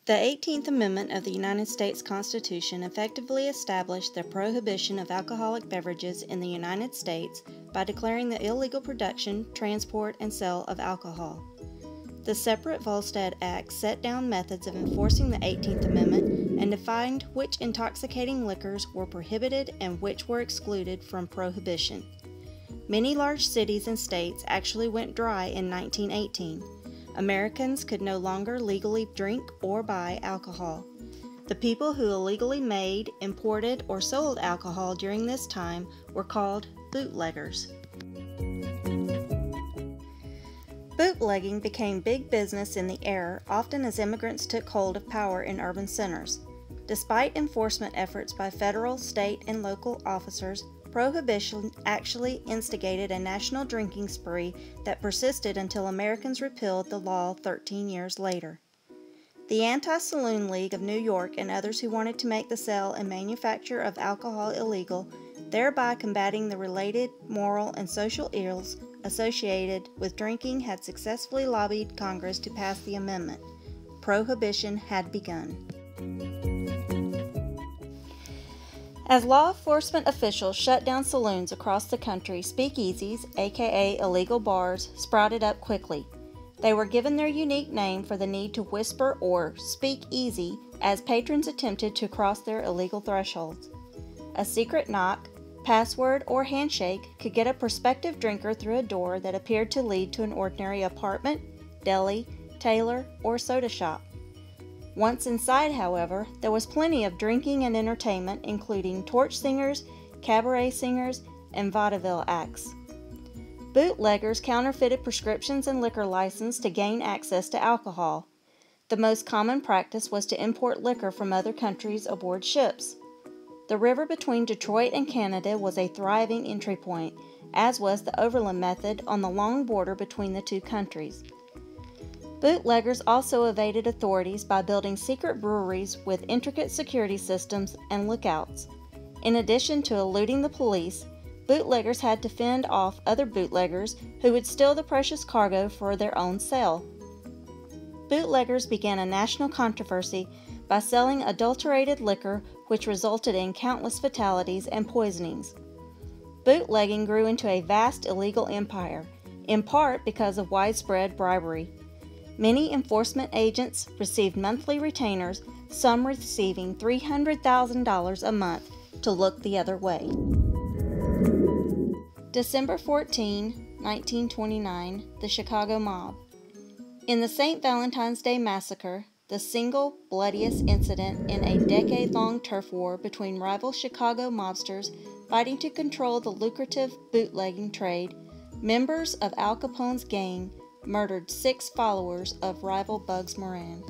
The 18th Amendment of the United States Constitution effectively established the prohibition of alcoholic beverages in the United States by declaring the illegal production, transport, and sale of alcohol. The separate Volstead Act set down methods of enforcing the 18th Amendment and defined which intoxicating liquors were prohibited and which were excluded from prohibition. Many large cities and states actually went dry in 1918. Americans could no longer legally drink or buy alcohol. The people who illegally made, imported, or sold alcohol during this time were called bootleggers. Bootlegging became big business in the era, often as immigrants took hold of power in urban centers. Despite enforcement efforts by federal, state, and local officers, Prohibition actually instigated a national drinking spree that persisted until Americans repealed the law 13 years later. The Anti-Saloon League of New York and others who wanted to make the sale and manufacture of alcohol illegal, thereby combating the related moral and social ills associated with drinking, had successfully lobbied Congress to pass the amendment. Prohibition had begun. As law enforcement officials shut down saloons across the country, speakeasies, aka illegal bars, sprouted up quickly. They were given their unique name for the need to whisper or speak easy as patrons attempted to cross their illegal thresholds. A secret knock, password, or handshake could get a prospective drinker through a door that appeared to lead to an ordinary apartment, deli, tailor, or soda shop. Once inside, however, there was plenty of drinking and entertainment, including torch singers, cabaret singers, and vaudeville acts. Bootleggers counterfeited prescriptions and liquor licenses to gain access to alcohol. The most common practice was to import liquor from other countries aboard ships. The river between Detroit and Canada was a thriving entry point, as was the overland method on the long border between the two countries. Bootleggers also evaded authorities by building secret breweries with intricate security systems and lookouts. In addition to eluding the police, bootleggers had to fend off other bootleggers who would steal the precious cargo for their own sale. Bootleggers began a national controversy by selling adulterated liquor, which resulted in countless fatalities and poisonings. Bootlegging grew into a vast illegal empire, in part because of widespread bribery. Many enforcement agents received monthly retainers, some receiving $300,000 a month to look the other way. December 14, 1929, the Chicago Mob. In the St. Valentine's Day Massacre, the single bloodiest incident in a decade-long turf war between rival Chicago mobsters fighting to control the lucrative bootlegging trade, members of Al Capone's gang murdered 6 followers of rival Bugs Moran.